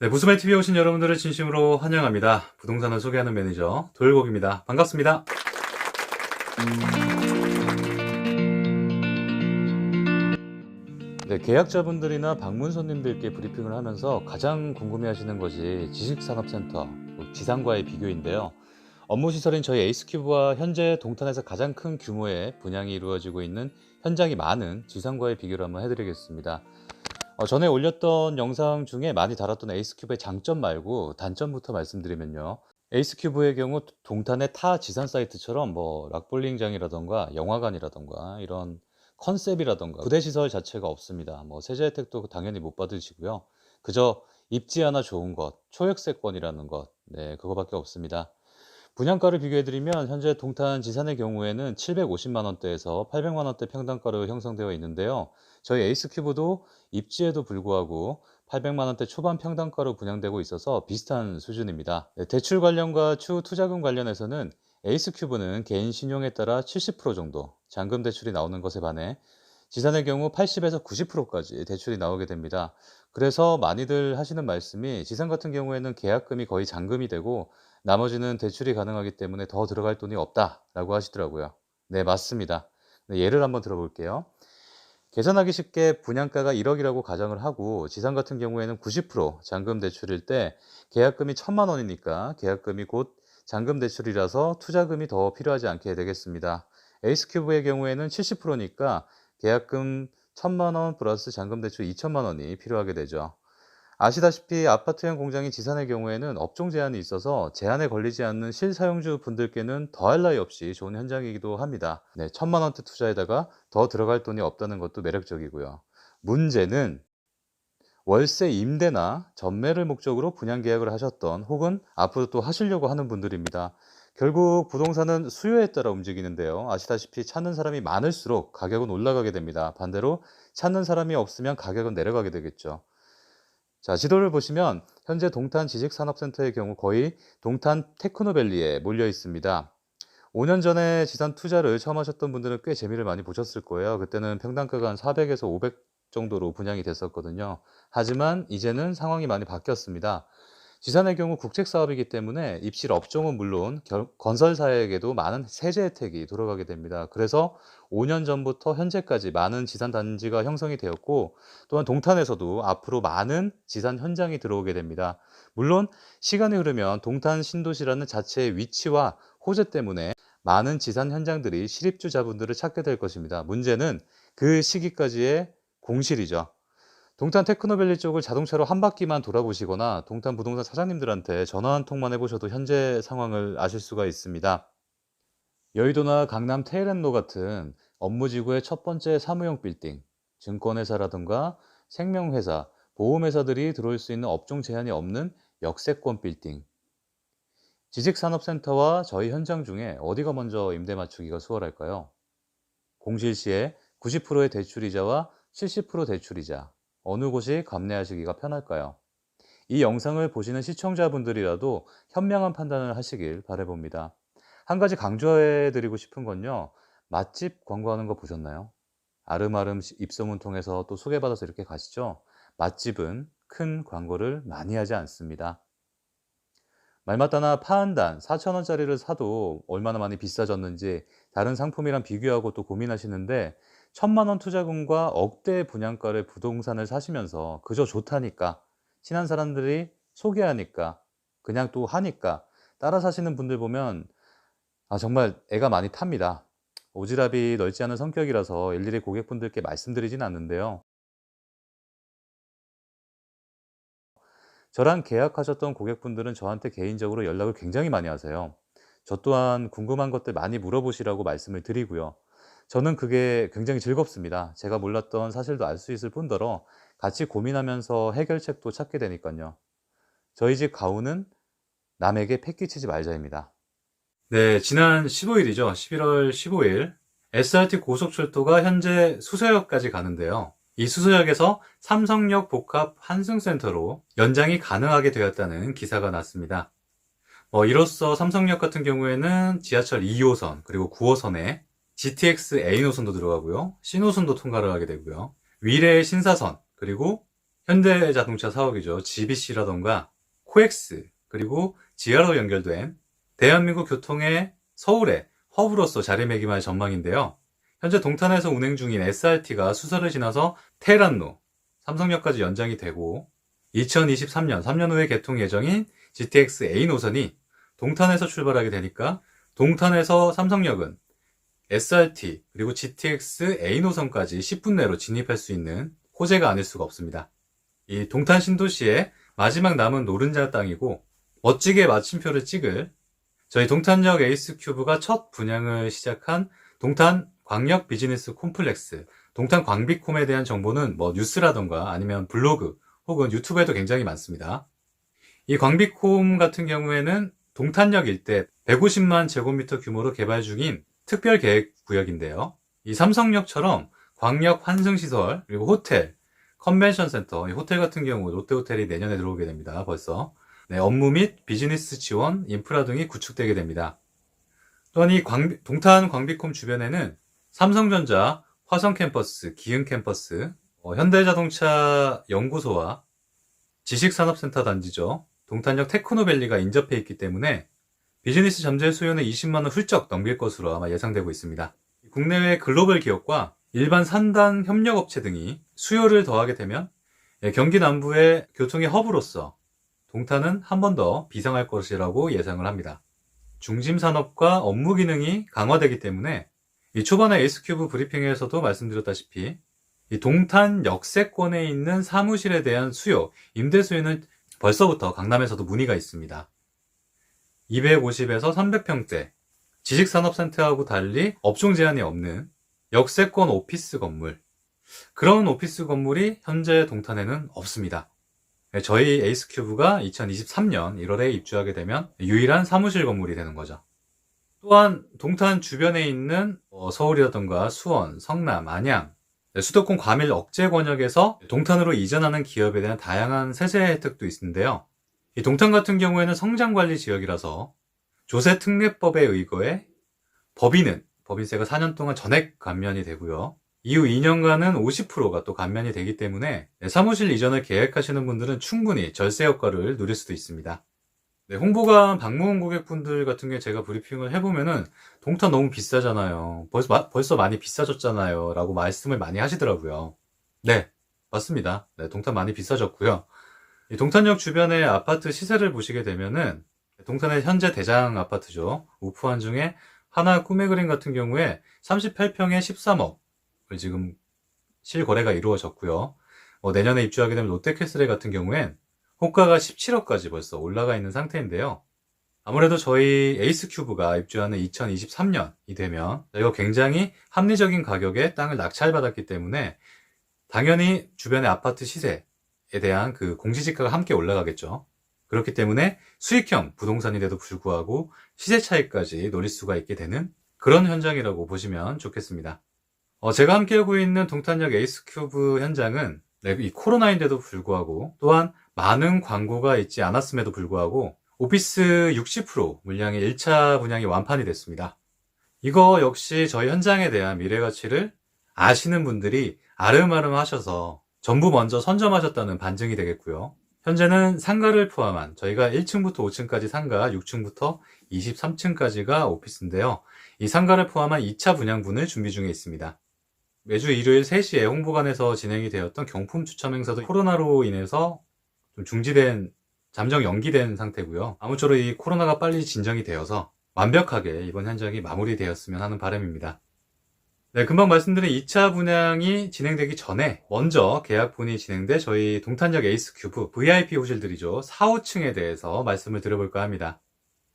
네, 부스마이 TV에 오신 여러분들을 진심으로 환영합니다. 부동산을 소개하는 매니저 도일곡입니다. 반갑습니다. 네, 계약자분들이나 방문 손님들께 브리핑을 하면서 가장 궁금해하시는 것이 지식산업센터, 지상과의 비교인데요. 업무 시설인 저희 에이스큐브와 현재 동탄에서 가장 큰 규모의 분양이 이루어지고 있는 현장이 많은 지상과의 비교를 한번 해드리겠습니다. 전에 올렸던 영상 중에 많이 다뤘던 에이스큐브의 장점 말고 단점부터 말씀드리면요. 에이스큐브의 경우 동탄의 타 지산 사이트처럼 락볼링장이라던가 영화관이라던가 이런 컨셉이라던가 부대 시설 자체가 없습니다. 세제 혜택도 당연히 못 받으시고요. 그저 입지 하나 좋은 것, 초역세권이라는 것, 네, 그거밖에 없습니다. 분양가를 비교해드리면 현재 동탄 지산의 경우에는 750만 원대에서 800만 원대 평당가로 형성되어 있는데요. 저희 에이스큐브도 입지에도 불구하고 800만 원대 초반 평당가로 분양되고 있어서 비슷한 수준입니다. 네, 대출 관련과 추후 투자금 관련해서는 에이스큐브는 개인 신용에 따라 70% 정도 잔금 대출이 나오는 것에 반해 지산의 경우 80에서 90%까지 대출이 나오게 됩니다. 그래서 많이들 하시는 말씀이 지산 같은 경우에는 계약금이 거의 잔금이 되고 나머지는 대출이 가능하기 때문에 더 들어갈 돈이 없다라고 하시더라고요. 네, 맞습니다. 네, 예를 한번 들어볼게요. 계산하기 쉽게 분양가가 1억이라고 가정을 하고 지산 같은 경우에는 90% 잔금 대출일 때 계약금이 1,000만 원이니까 계약금이 곧 잔금 대출이라서 투자금이 더 필요하지 않게 되겠습니다. 에이스큐브의 경우에는 70%니까 계약금 1,000만 원 플러스 잔금 대출 2천만 원이 필요하게 되죠. 아시다시피 아파트형 공장인 지산의 경우에는 업종 제한이 있어서 제한에 걸리지 않는 실사용주 분들께는 더할 나위 없이 좋은 현장이기도 합니다. 네, 1,000만 원대 투자에다가 더 들어갈 돈이 없다는 것도 매력적이고요. 문제는 월세 임대나 전매를 목적으로 분양 계약을 하셨던 혹은 앞으로 또 하시려고 하는 분들입니다. 결국 부동산은 수요에 따라 움직이는데요. 아시다시피 찾는 사람이 많을수록 가격은 올라가게 됩니다. 반대로 찾는 사람이 없으면 가격은 내려가게 되겠죠. 자, 지도를 보시면 현재 동탄 지식산업센터의 경우 거의 동탄 테크노밸리에 몰려 있습니다. 5년 전에 지산 투자를 처음 하셨던 분들은 꽤 재미를 많이 보셨을 거예요. 그때는 평당가가 한 400에서 500 정도로 분양이 됐었거든요. 하지만 이제는 상황이 많이 바뀌었습니다. 지산의 경우 국책 사업이기 때문에 입실 업종은 물론 건설사에게도 많은 세제 혜택이 돌아가게 됩니다. 그래서 5년 전부터 현재까지 많은 지산 단지가 형성이 되었고 또한 동탄에서도 앞으로 많은 지산 현장이 들어오게 됩니다. 물론 시간이 흐르면 동탄 신도시라는 자체의 위치와 호재 때문에 많은 지산 현장들이 실입주자분들을 찾게 될 것입니다. 문제는 그 시기까지의 공실이죠. 동탄 테크노밸리 쪽을 자동차로 한 바퀴만 돌아보시거나 동탄 부동산 사장님들한테 전화 한 통만 해보셔도 현재 상황을 아실 수가 있습니다. 여의도나 강남 테일앤로 같은 업무지구의 첫 번째 사무용 빌딩, 증권회사라든가 생명회사, 보험회사들이 들어올 수 있는 업종 제한이 없는 역세권 빌딩, 지식산업센터와 저희 현장 중에 어디가 먼저 임대 맞추기가 수월할까요? 공실 시에 90%의 대출이자와 70% 대출이자, 어느 곳이 감내하시기가 편할까요? 이 영상을 보시는 시청자분들이라도 현명한 판단을 하시길 바라봅니다. 한 가지 강조해 드리고 싶은 건요. 맛집 광고하는 거 보셨나요? 아름아름 입소문 통해서 또 소개받아서 이렇게 가시죠. 맛집은 큰 광고를 많이 하지 않습니다. 말마따나 파 한 단 4,000원짜리를 사도 얼마나 많이 비싸졌는지 다른 상품이랑 비교하고 또 고민하시는데 1,000만 원 투자금과 억대 분양가를 부동산을 사시면서 그저 좋다니까 친한 사람들이 소개하니까 그냥 또 하니까 따라 사시는 분들 보면 정말 애가 많이 탑니다. 오지랖이 넓지 않은 성격이라서 일일이 고객분들께 말씀드리진 않는데요. 저랑 계약하셨던 고객분들은 저한테 개인적으로 연락을 굉장히 많이 하세요. 저 또한 궁금한 것들 많이 물어보시라고 말씀을 드리고요. 저는 그게 굉장히 즐겁습니다. 제가 몰랐던 사실도 알 수 있을 뿐더러 같이 고민하면서 해결책도 찾게 되니까요. 저희 집 가훈은 남에게 패기치지 말자입니다. 네, 지난 15일이죠. 11월 15일 SRT 고속철도가 현재 수서역까지 가는데요. 이 수서역에서 삼성역 복합 환승센터로 연장이 가능하게 되었다는 기사가 났습니다. 이로써 삼성역 같은 경우에는 지하철 2호선 그리고 9호선에 GTX A 노선도 들어가고요. C 노선도 통과를 하게 되고요. 위례 신사선 그리고 현대자동차 사옥이죠. GBC라던가 코엑스, 그리고 지하로 연결된 대한민국 교통의 서울의 허브로서 자리매김할 전망인데요. 현재 동탄에서 운행 중인 SRT가 수서를 지나서 테란로, 삼성역까지 연장이 되고 2023년 3년 후에 개통 예정인 GTX A 노선이 동탄에서 출발하게 되니까 동탄에서 삼성역은 SRT 그리고 GTX A 노선까지 10분 내로 진입할 수 있는 호재가 아닐 수가 없습니다. 이 동탄 신도시의 마지막 남은 노른자 땅이고 멋지게 마침표를 찍을 저희 동탄역 에이스큐브가 첫 분양을 시작한 동탄 광역 비즈니스 콤플렉스, 동탄 광비콤에 대한 정보는 뭐 뉴스라던가 아니면 블로그 혹은 유튜브에도 굉장히 많습니다. 이 광비콤 같은 경우에는 동탄역 일대 150만 제곱미터 규모로 개발 중인 특별계획구역인데요. 이 삼성역처럼 광역 환승시설, 그리고 호텔, 컨벤션센터, 이 호텔 같은 경우 롯데호텔이 내년에 들어오게 됩니다. 벌써. 네, 업무 및 비즈니스 지원, 인프라 등이 구축되게 됩니다. 또한 이 동탄 광비콤 주변에는 삼성전자, 화성캠퍼스, 기흥캠퍼스, 현대자동차 연구소와 지식산업센터 단지죠. 동탄역 테크노밸리가 인접해 있기 때문에 비즈니스 잠재 수요는 20만원 훌쩍 넘길 것으로 아마 예상되고 있습니다. 국내외 글로벌 기업과 일반 산단 협력업체 등이 수요를 더하게 되면 경기 남부의 교통의 허브로서 동탄은 한 번 더 비상할 것이라고 예상을 합니다. 중심 산업과 업무 기능이 강화되기 때문에 이 초반에 에이스큐브 브리핑에서도 말씀드렸다시피 이 동탄 역세권에 있는 사무실에 대한 수요, 임대 수요는 벌써부터 강남에서도 문의가 있습니다. 250에서 300평대, 지식산업센터하고 달리 업종 제한이 없는 역세권 오피스 건물, 그런 오피스 건물이 현재 동탄에는 없습니다. 저희 에이스큐브가 2023년 1월에 입주하게 되면 유일한 사무실 건물이 되는 거죠. 또한 동탄 주변에 있는 서울이라던가 수원, 성남, 안양, 수도권 과밀 억제 권역에서 동탄으로 이전하는 기업에 대한 다양한 세제 혜택도 있는데요. 이 동탄 같은 경우에는 성장관리 지역이라서 조세특례법에 의거해 법인세가 4년 동안 전액 감면이 되고요. 이후 2년간은 50%가 또 감면이 되기 때문에 사무실 이전을 계획하시는 분들은 충분히 절세 효과를 누릴 수도 있습니다. 네, 홍보관 방문 고객분들 같은 경우에 제가 브리핑을 해보면은 동탄 너무 비싸잖아요. 벌써 많이 비싸졌잖아요. 라고 말씀을 많이 하시더라고요. 네, 맞습니다. 네, 동탄 많이 비싸졌고요. 이 동탄역 주변의 아파트 시세를 보시게 되면은 동탄의 현재 대장 아파트죠. 우프한 중에 하나 꿈의그린 같은 경우에 38평에 13억을 지금 실거래가 이루어졌고요. 내년에 입주하게 되면 롯데캐슬 같은 경우엔 호가가 17억까지 벌써 올라가 있는 상태인데요. 아무래도 저희 에이스큐브가 입주하는 2023년이 되면 저희가 굉장히 합리적인 가격에 땅을 낙찰받았기 때문에 당연히 주변의 아파트 시세에 대한 그 공시지가가 함께 올라가겠죠. 그렇기 때문에 수익형 부동산인데도 불구하고 시세 차익까지 노릴 수가 있게 되는 그런 현장이라고 보시면 좋겠습니다. 제가 함께하고 있는 동탄역 에이스큐브 현장은 이 코로나인데도 불구하고 또한 많은 광고가 있지 않았음에도 불구하고 오피스 60% 물량의 1차 분양이 완판이 됐습니다. 이거 역시 저희 현장에 대한 미래가치를 아시는 분들이 아름아름 하셔서 전부 먼저 선점하셨다는 반증이 되겠고요. 현재는 상가를 포함한 저희가 1층부터 5층까지 상가, 6층부터 23층까지가 오피스인데요. 이 상가를 포함한 2차 분양분을 준비 중에 있습니다. 매주 일요일 3시에 홍보관에서 진행이 되었던 경품 추첨 행사도 코로나로 인해서 좀 잠정 연기된 상태고요. 아무쪼록 이 코로나가 빨리 진정이 되어서 완벽하게 이번 현장이 마무리되었으면 하는 바람입니다. 네, 금방 말씀드린 2차 분양이 진행되기 전에 먼저 계약분이 진행돼 저희 동탄역 에이스큐브 VIP 호실들이죠. 4, 5층에 대해서 말씀을 드려볼까 합니다.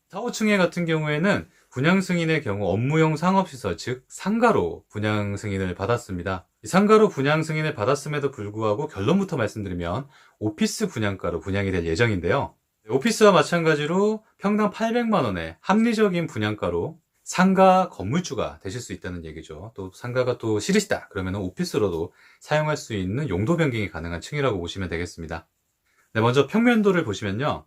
4, 5층에 같은 경우에는 분양 승인의 경우 업무용 상업시설, 즉 상가로 분양 승인을 받았습니다. 이 상가로 분양 승인을 받았음에도 불구하고 결론부터 말씀드리면 오피스 분양가로 분양이 될 예정인데요. 오피스와 마찬가지로 평당 800만원의 합리적인 분양가로 상가 건물주가 되실 수 있다는 얘기죠. 또 상가가 또 싫으시다 그러면 오피스로도 사용할 수 있는 용도 변경이 가능한 층이라고 보시면 되겠습니다. 네, 먼저 평면도를 보시면요.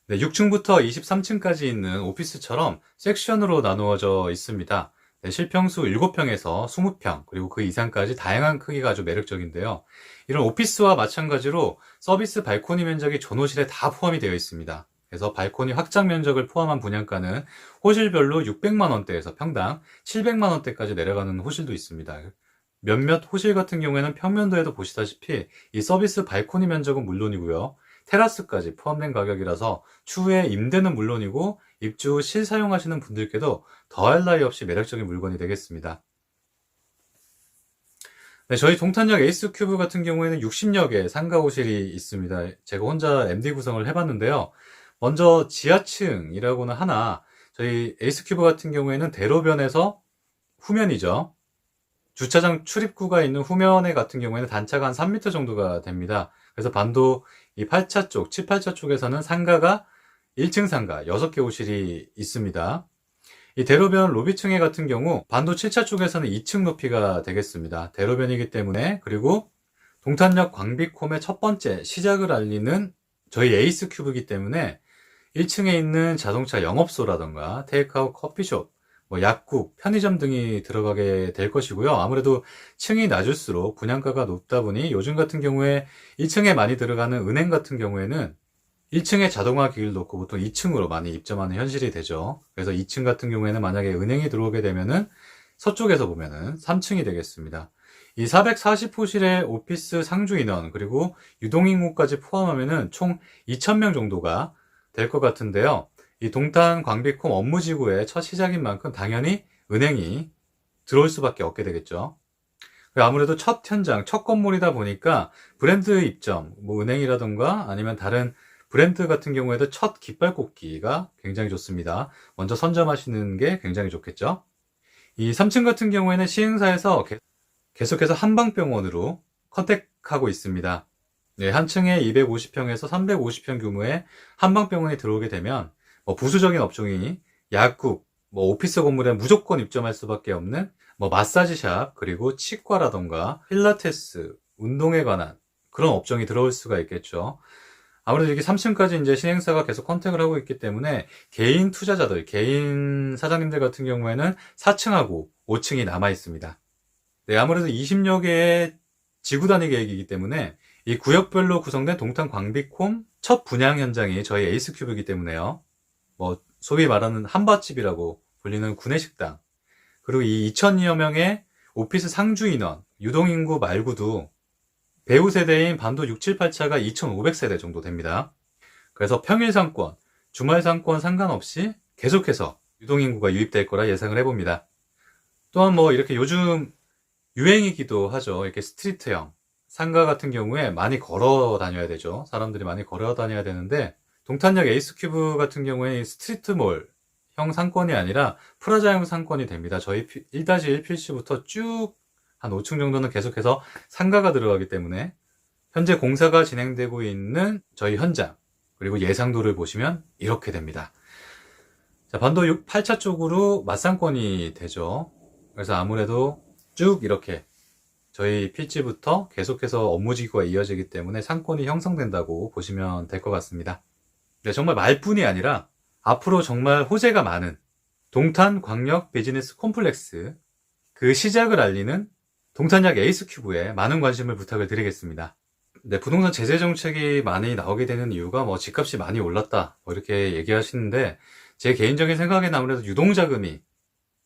네, 6층부터 23층까지 있는 오피스처럼 섹션으로 나누어져 있습니다. 네, 실평수 7평에서 20평, 그리고 그 이상까지 다양한 크기가 아주 매력적인데요. 이런 오피스와 마찬가지로 서비스 발코니 면적이 전호실에 다 포함이 되어 있습니다. 그래서 발코니 확장 면적을 포함한 분양가는 호실별로 600만 원대에서 평당 700만 원대까지 내려가는 호실도 있습니다. 몇몇 호실 같은 경우에는 평면도에도 보시다시피 이 서비스 발코니 면적은 물론이고요. 테라스까지 포함된 가격이라서 추후에 임대는 물론이고 입주 후 실사용하시는 분들께도 더할 나위 없이 매력적인 물건이 되겠습니다. 네, 저희 동탄역 에이스큐브 같은 경우에는 60여 개 상가 호실이 있습니다. 제가 혼자 MD 구성을 해봤는데요. 먼저 지하층이라고는 하나, 저희 에이스큐브 같은 경우에는 대로변에서 후면이죠. 주차장 출입구가 있는 후면에 같은 경우에는 단차가 한 3m 정도가 됩니다. 그래서 반도 이 8차 쪽, 7, 8차 쪽에서는 상가가 1층 상가 6개 호실이 있습니다. 이 대로변 로비층에 같은 경우 반도 7차 쪽에서는 2층 높이가 되겠습니다. 대로변이기 때문에, 그리고 동탄역 광비콤의 첫 번째 시작을 알리는 저희 에이스 큐브이기 때문에 1층에 있는 자동차 영업소라던가 테이크아웃 커피숍, 뭐 약국, 편의점 등이 들어가게 될 것이고요. 아무래도 층이 낮을수록 분양가가 높다 보니 요즘 같은 경우에 1층에 많이 들어가는 은행 같은 경우에는 1층에 자동화 기기를 놓고 보통 2층으로 많이 입점하는 현실이 되죠. 그래서 2층 같은 경우에는 만약에 은행이 들어오게 되면은 서쪽에서 보면은 3층이 되겠습니다. 이 440호실의 오피스 상주 인원 그리고 유동인구까지 포함하면은 총 2,000명 정도가 될 것 같은데요. 이 동탄 광비콤 업무지구의 첫 시작인 만큼 당연히 은행이 들어올 수밖에 없게 되겠죠. 아무래도 첫 현장, 첫 건물이다 보니까 브랜드 입점, 뭐 은행이라던가 아니면 다른 브랜드 같은 경우에도 첫 깃발 꽂기가 굉장히 좋습니다. 먼저 선점하시는 게 굉장히 좋겠죠. 이 3층 같은 경우에는 시흥사에서 계속해서 한방병원으로 컨택하고 있습니다. 네, 한 층에 250평에서 350평 규모의 한방병원이 들어오게 되면 부수적인 업종이 약국, 오피스 건물에 무조건 입점할 수밖에 없는 마사지샵, 그리고 치과라던가 필라테스, 운동에 관한 그런 업종이 들어올 수가 있겠죠. 아무래도 이게 3층까지 이제 신행사가 계속 컨택을 하고 있기 때문에 개인 투자자들, 개인 사장님들 같은 경우에는 4층하고 5층이 남아 있습니다. 네, 아무래도 20여 개의 지구 단위 계획이기 때문에 이 구역별로 구성된 동탄 광비콤 첫 분양 현장이 저희 에이스큐브이기 때문에요. 소위 말하는 한밭집이라고 불리는 구내식당, 그리고 이 2,000여 명의 오피스 상주 인원, 유동인구 말고도 배후 세대인 반도 6, 7, 8차가 2,500세대 정도 됩니다. 그래서 평일 상권, 주말 상권 상관없이 계속해서 유동인구가 유입될 거라 예상을 해봅니다. 또한 이렇게 요즘 유행이기도 하죠. 이렇게 스트리트형 상가 같은 경우에 많이 걸어 다녀야 되죠. 사람들이 많이 걸어 다녀야 되는데, 동탄역 에이스큐브 같은 경우에 스트리트몰 형 상권이 아니라 프라자형 상권이 됩니다. 저희 1-1 필지부터 쭉 한 5층 정도는 계속해서 상가가 들어가기 때문에 현재 공사가 진행되고 있는 저희 현장, 그리고 예상도를 보시면 이렇게 됩니다. 자, 반도 6, 8차 쪽으로 맞상권이 되죠. 그래서 아무래도 쭉 이렇게 저희 필지부터 계속해서 업무지구가 이어지기 때문에 상권이 형성된다고 보시면 될 것 같습니다. 네, 정말 말뿐이 아니라 앞으로 정말 호재가 많은 동탄 광역 비즈니스 콤플렉스 그 시작을 알리는 동탄역 에이스큐브에 많은 관심을 부탁을 드리겠습니다. 네, 부동산 제재 정책이 많이 나오게 되는 이유가 집값이 많이 올랐다 이렇게 얘기하시는데, 제 개인적인 생각에는 아무래도 유동자금이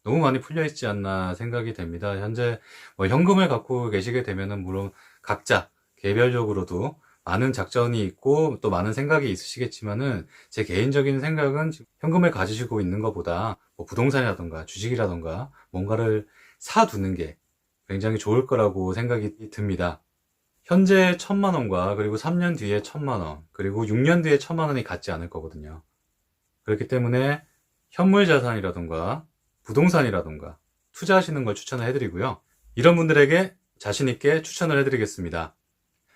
너무 많이 풀려 있지 않나 생각이 됩니다. 현재 현금을 갖고 계시게 되면은 물론 각자 개별적으로도 많은 작전이 있고 또 많은 생각이 있으시겠지만은, 제 개인적인 생각은 현금을 가지시고 있는 것보다 부동산이라던가 주식이라던가 뭔가를 사두는 게 굉장히 좋을 거라고 생각이 듭니다. 현재 1,000만 원과 그리고 3년 뒤에 1,000만 원, 그리고 6년 뒤에 1,000만 원이 같지 않을 거거든요. 그렇기 때문에 현물 자산이라던가 부동산이라던가 투자하시는 걸 추천을 해드리고요. 이런 분들에게 자신 있게 추천을 해드리겠습니다.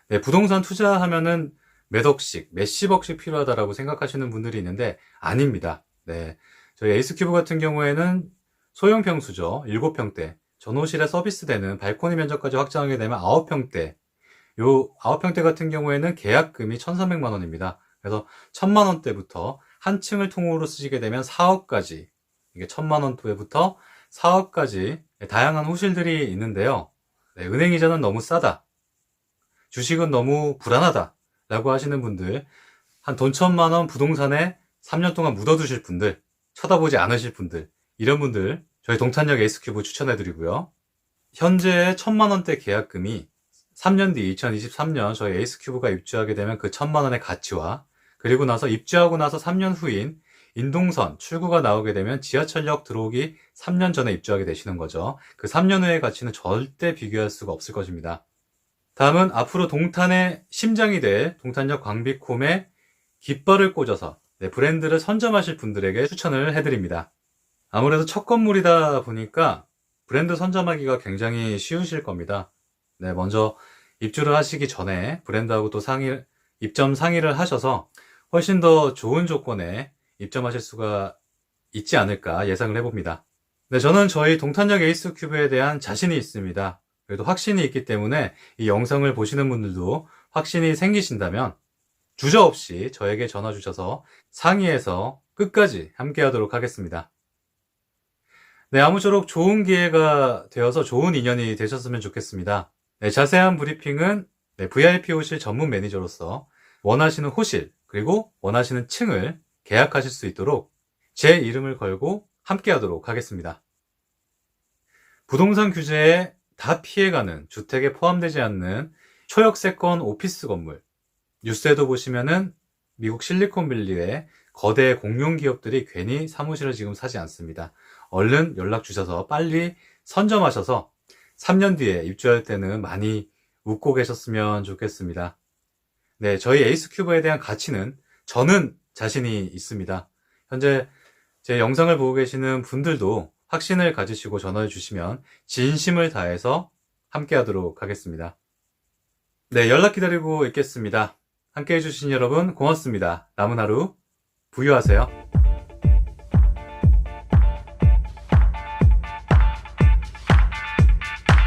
네, 부동산 투자하면은 몇 억씩, 몇십억씩 필요하다라고 생각하시는 분들이 있는데 아닙니다. 네, 저희 에이스큐브 같은 경우에는 소형 평수죠. 7평대, 전호실에 서비스되는 발코니 면적까지 확장하게 되면 9평대, 요 9평대 같은 경우에는 계약금이 1,300만 원입니다. 그래서 1,000만 원대부터 한 층을 통으로 쓰시게 되면 4억까지, 이게 1,000만 원대부터 사업까지 다양한 호실들이 있는데요. 네, 은행 이자는 너무 싸다, 주식은 너무 불안하다 라고 하시는 분들, 한 돈 1,000만 원 부동산에 3년 동안 묻어두실 분들, 쳐다보지 않으실 분들, 이런 분들 저희 동탄역 에이스큐브 추천해드리고요. 현재 1,000만 원대 계약금이 3년 뒤 2023년 저희 에이스큐브가 입주하게 되면 그 1,000만 원의 가치와, 그리고 나서 입주하고 나서 3년 후인 인동선 출구가 나오게 되면 지하철역 들어오기 3년 전에 입주하게 되시는 거죠. 그 3년 후의 가치는 절대 비교할 수가 없을 것입니다. 다음은 앞으로 동탄의 심장이 될 동탄역 광비콤에 깃발을 꽂아서 브랜드를 선점하실 분들에게 추천을 해드립니다. 아무래도 첫 건물이다 보니까 브랜드 선점하기가 굉장히 쉬우실 겁니다. 먼저 입주를 하시기 전에 브랜드하고 또 입점 상의를 하셔서 훨씬 더 좋은 조건에 입점하실 수가 있지 않을까 예상을 해봅니다. 저는 저희 동탄역 에이스큐브에 대한 자신이 있습니다. 그래도 확신이 있기 때문에 이 영상을 보시는 분들도 확신이 생기신다면 주저없이 저에게 전화 주셔서 상의해서 끝까지 함께 하도록 하겠습니다. 아무쪼록 좋은 기회가 되어서 좋은 인연이 되셨으면 좋겠습니다. 자세한 브리핑은 VIP 호실 전문 매니저로서 원하시는 호실 그리고 원하시는 층을 계약하실 수 있도록 제 이름을 걸고 함께 하도록 하겠습니다. 부동산 규제에 다 피해가는, 주택에 포함되지 않는 초역세권 오피스 건물, 뉴스에도 보시면은 미국 실리콘밸리의 거대 공룡 기업들이 괜히 사무실을 지금 사지 않습니다. 얼른 연락 주셔서 빨리 선점하셔서 3년 뒤에 입주할 때는 많이 웃고 계셨으면 좋겠습니다. 저희 에이스큐브에 대한 가치는 저는 자신이 있습니다. 현재 제 영상을 보고 계시는 분들도 확신을 가지시고 전화해 주시면 진심을 다해서 함께 하도록 하겠습니다. 연락 기다리고 있겠습니다. 함께 해주신 여러분 고맙습니다. 남은 하루 부유하세요.